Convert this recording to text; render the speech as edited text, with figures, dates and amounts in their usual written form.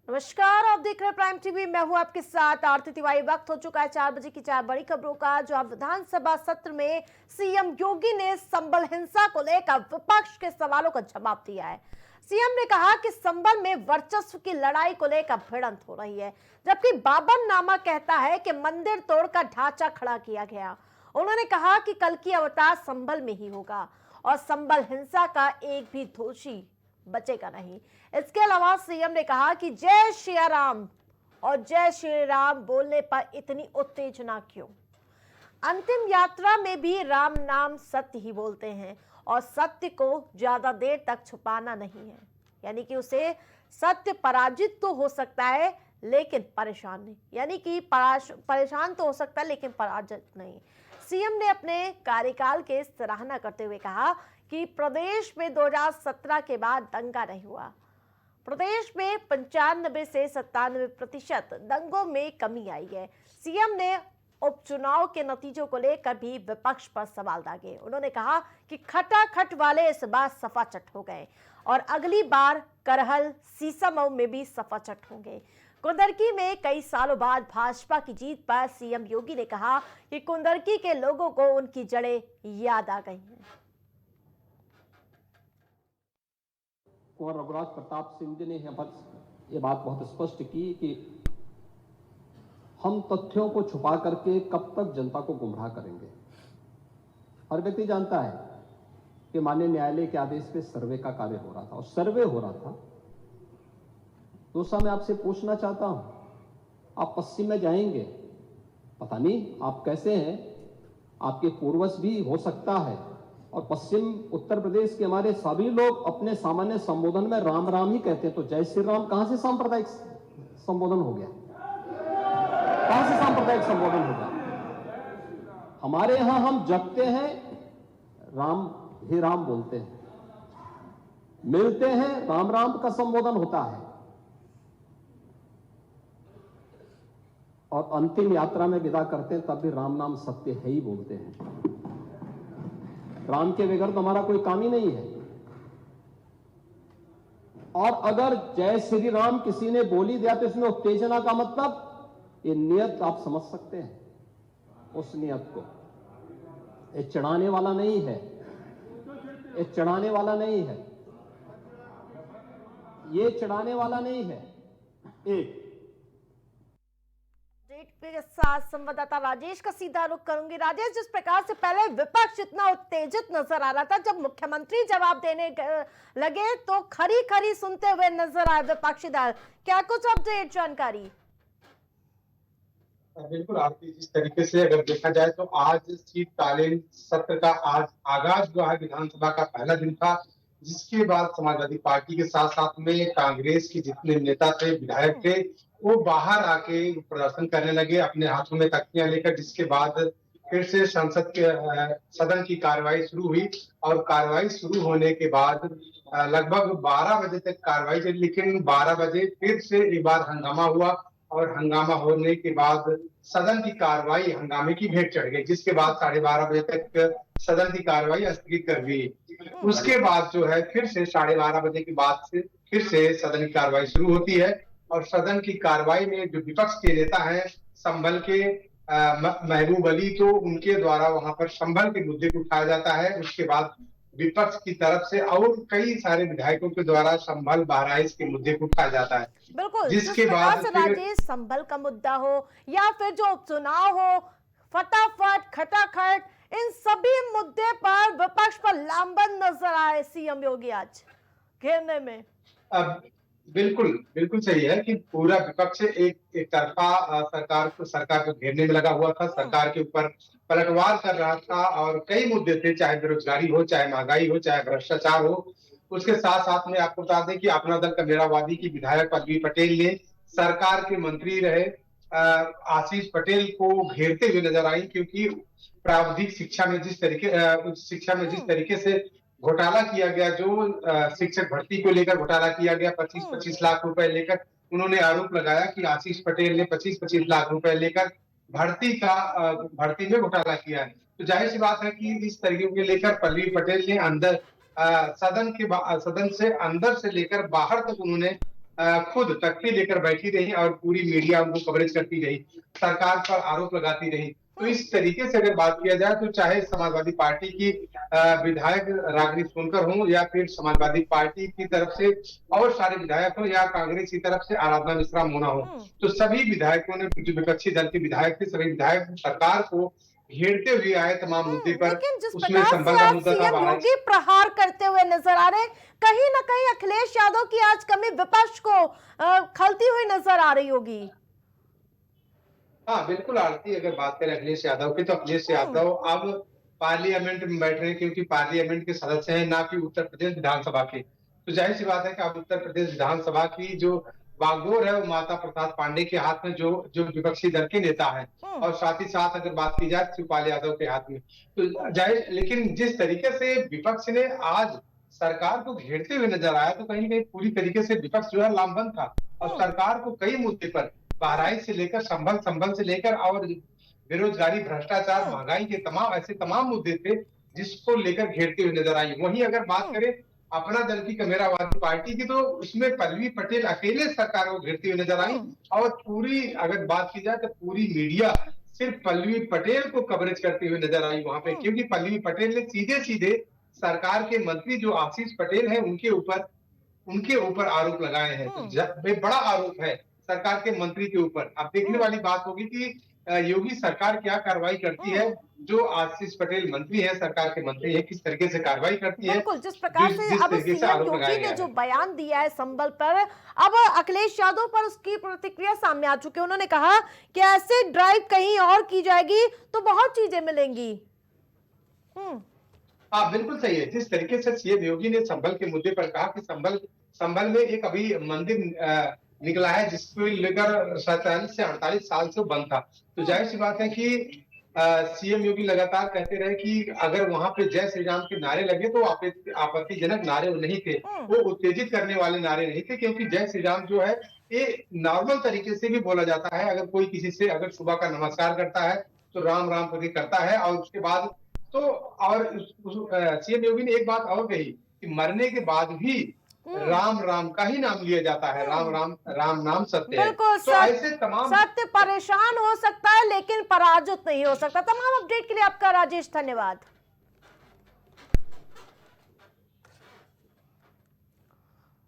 नमस्कार, आप देख रहे हैं प्राइम टीवी। मैं हूं आपके साथ आरती तिवारी। वक्त हो चुका है 4 बजे की 4 बड़ी खबरों का। जो आप विधानसभा सत्र में सीएम योगी ने संबल हिंसा को लेकर विपक्ष के सवालों का जवाब दिया है। सीएम ने कहा कि संबल में वर्चस्व की लड़ाई को लेकर भिड़ंत हो रही है, जबकि बाबरनामा कहता है कि मंदिर तोड़कर ढांचा खड़ा किया गया। उन्होंने कहा कि कल की अवतार संबल में ही होगा और संबल हिंसा का एक भी दोषी बचेगा नहीं। इसके अलावा सीएम ने कहा कि जय श्री राम और जय श्री राम बोलने पर इतनी उत्तेजना क्यों। अंतिम यात्रा में भी राम नाम सत्य ही बोलते हैं और सत्य को ज्यादा देर तक छुपाना नहीं है। यानी कि उसे सत्य पराजित तो हो सकता है लेकिन परेशान नहीं, यानी कि परेशान तो हो सकता है लेकिन पराजित नहीं। सीएम ने अपने कार्यकाल के सराहना करते हुए कहा कि प्रदेश में 2017 के बाद दंगा नहीं हुआ। प्रदेश में 95 से 97% दंगों में कमी आई है। सीएम ने उपचुनाव के नतीजों को लेकर भी विपक्ष पर सवाल दागे। उन्होंने कहा कि खटाखट वाले इस बार सफाचट हो गए और अगली बार करहल सीसामऊ में भी सफाचट होंगे। कुंदरकी में कई सालों बाद भाजपा की जीत पर सीएम योगी ने कहा कि कुंदरकी के लोगों को उनकी जड़ें याद आ गई हैं। कुंवर रघुराज प्रताप सिंह जी ने ये बात बहुत स्पष्ट की कि हम तथ्यों को छुपा करके कब तक जनता को गुमराह करेंगे। हर व्यक्ति जानता है कि माननीय न्यायालय के आदेश पे सर्वे का कार्य हो रहा था और सर्वे हो रहा था। दोस्तों, मैं आपसे पूछना चाहता हूं, आप पश्चिम में जाएंगे, पता नहीं आप कैसे हैं, आपके पूर्वज भी हो सकता है, और पश्चिम उत्तर प्रदेश के हमारे सभी लोग अपने सामान्य संबोधन में राम राम ही कहते हैं। तो जय श्री राम कहां से सांप्रदायिक संबोधन हो गया? कहां से सांप्रदायिक संबोधन हो गया? हमारे यहां हम जगते हैं, राम ही राम बोलते हैं, मिलते हैं, राम राम का संबोधन होता है, और अंतिम यात्रा में विदा करते हैं तब भी राम नाम सत्य है ही बोलते हैं। राम के बगैर तो हमारा कोई काम ही नहीं है। और अगर जय श्री राम किसी ने बोली दिया तो इसमें उत्तेजना का मतलब, ये नियत आप समझ सकते हैं उस नियत को। ये चढ़ाने वाला नहीं है, ये चढ़ाने वाला नहीं है, ये चढ़ाने वाला नहीं है। एक के साथ संवाददाता राजेश का सीधा रुख करूंगी। राजेश, जिस प्रकार से पहले विपक्ष इतना उत्तेजित नजर आ रहा था, जब मुख्यमंत्री जवाब देने लगे तो खरी खरी सुनते हुए नजर आए विपक्षी दल। क्या कुछ अपडेट जानकारी? बिल्कुल, आपकी जिस तरीके से अगर देखा जाए तो आज शीतकालीन सत्र का आज आगाज हुआ है। विधानसभा का पहला दिन था, जिसके बाद समाजवादी पार्टी के साथ साथ में कांग्रेस के जितने नेता थे, विधायक थे, वो बाहर आके प्रदर्शन करने लगे अपने हाथों में तख्तियां लेकर। जिसके बाद फिर से संसद के सदन की कार्रवाई शुरू हुई और कार्रवाई शुरू होने के बाद लगभग 12 बजे तक कार्रवाई चली, लेकिन 12 बजे फिर से एक बार हंगामा हुआ और हंगामा होने के बाद सदन की कार्रवाई हंगामे की भेंट चढ़ गई, जिसके बाद 12:30 बजे तक सदन की कार्रवाई स्थगित कर दी। उसके बाद जो है फिर से 12:30 बजे के बाद से फिर से सदन की कार्रवाई शुरू होती है और सदन की कार्रवाई में जो विपक्ष के नेता हैं संभल के महबूब अली, तो उनके द्वारा वहां पर संभल के मुद्दे को उठाया जाता है। उसके बाद विपक्ष की तरफ से और कई सारे विधायकों के द्वारा संभल बहराइच के मुद्दे को उठाया जाता है। बिल्कुल, जिसके बाद राजेश संभल का मुद्दा हो या फिर जो उपचुनाव हो, फटाफट खटाखट, इन सभी मुद्दे पर विपक्ष पर लामबंद नजर आए सीएम योगी आज घेरने में। अब बिल्कुल बिल्कुल सही है कि पूरा विपक्ष एक तरफा सरकार को घेरने में लगा हुआ था, सरकार के ऊपर पलटवार कर रहा था और कई मुद्दे थे, चाहे बेरोजगारी हो, चाहे महंगाई हो, चाहे भ्रष्टाचार हो। उसके साथ साथ में आपको बता दें कि अपना दल कमेरावादी की विधायक पल्लवी पटेल ने सरकार के मंत्री रहे आशीष पटेल को घेरते हुए नजर आई, क्योंकि प्राविधिक शिक्षा में जिस तरीके से घोटाला किया गया, जो शिक्षक भर्ती को लेकर घोटाला किया गया, 25-25 लाख रुपए लेकर, उन्होंने आरोप लगाया कि आशीष पटेल ने 25-25 लाख रुपए लेकर भर्ती में घोटाला किया है। तो जाहिर सी बात है कि इस तरीके को लेकर पल्लवी पटेल ने सदन से अंदर से लेकर बाहर तक उन्होंने खुद तख्ती लेकर बैठी रही और पूरी मीडिया उनको कवरेज करती रही, सरकार पर आरोप लगाती रही। तो इस तरीके से अगर बात किया जाए तो चाहे समाजवादी पार्टी की विधायक रागिनी सोनकर हो या फिर समाजवादी पार्टी की तरफ से और सारे विधायक हो या कांग्रेस की तरफ से आराधना मिश्रा मोना हो, तो सभी विधायकों ने, जो विपक्षी दल के विधायक थे, सभी विधायक सरकार को घेरते हुए आए तमाम मुद्दे पर। लेकिन जिस उसमें प्रकार संबल से का आज मुद्दा था, सीएम योगी प्रहार करते हुए नजर आ रहे, कहीं ना कहीं अखिलेश यादव की आज कमी विपक्ष को खलती हुई नजर आ रही होगी। हाँ बिल्कुल आरती, अगर बात करें अखिलेश यादव की, तो अखिलेश यादव अब पार्लियामेंट में बैठ रहे हैं, क्योंकि पार्लियामेंट के सदस्य हैं, ना कि उत्तर प्रदेश विधानसभा के। तो जाहिर सी बात है कि अब उत्तर प्रदेश विधानसभा की जो बागडोर है वो माता प्रसाद पांडे के हाथ में, जो जो विपक्षी दल के नेता है, और साथ ही साथ अगर बात की जाए शिवपाल यादव के हाथ में। तो जाहिर, लेकिन जिस तरीके से विपक्ष ने आज सरकार को घेरते हुए नजर आया, तो कहीं ना कहीं पूरी तरीके से विपक्ष जो है लामबंद था, और सरकार को कई मुद्दे पर, बहराइच से लेकर संभल से लेकर और बेरोजगारी, भ्रष्टाचार, महंगाई के तमाम ऐसे तमाम मुद्दे थे जिसको लेकर घेरते हुए नजर आई। वहीं अगर बात करें अपना दल की, कमेरावादी पार्टी की, तो उसमें पल्लवी पटेल अकेले सरकार को घेरती हुई नजर आई, और पूरी अगर बात की जाए तो पूरी मीडिया सिर्फ पल्लवी पटेल को कवरेज करती हुई नजर आई वहां पे, क्योंकि पल्लवी पटेल ने सीधे सीधे सरकार के मंत्री जो आशीष पटेल हैं उनके ऊपर आरोप लगाए हैं। तो बड़ा आरोप है सरकार के मंत्री के ऊपर। अब देखने वाली बात होगी कि योगी सरकार क्या कार्रवाई करती है, जो आशीष पटेल मंत्री है, सरकार के मंत्री है, किस तरीके से कार्रवाई करती है। बिल्कुल, जिस प्रकार से जिस अब तरीके से सीएम आरोप लगाया योगी ने गया जो है। बयान दिया है संबल पर, अब अखिलेश यादव पर उसकी प्रतिक्रिया सामने आ चुकी है। उन्होंने कहा कि ऐसे ड्राइव कहीं और की जाएगी तो बहुत चीजें मिलेंगी। हाँ बिल्कुल सही है। जिस तरीके से सीएम योगी ने संभल के मुद्दे पर कहा कि संभल में एक अभी मंदिर निकला है जिसको लेकर 47 से 48 साल से बंद था। तो जाहिर सी बात है कि सीएम योगी लगातार कहते रहे कि अगर वहां पे जय श्री राम के नारे लगे तो आपत्तिजनक नारे नहीं थे, वो उत्तेजित करने वाले नारे नहीं थे, क्योंकि जय श्री राम जो है ये नॉर्मल तरीके से भी बोला जाता है। अगर कोई किसी से अगर सुबह का नमस्कार करता है तो राम राम करके करता है, और उसके बाद तो और सीएम योगी ने एक बात और कही कि मरने के बाद भी राम राम का ही नाम लिया जाता है, राम नाम सत्य है। बिल्कुल, तो ऐसे तमाम सत्य परेशान हो सकता है लेकिन पराजित नहीं हो सकता। तमाम अपडेट के लिए आपका राजेश धन्यवाद।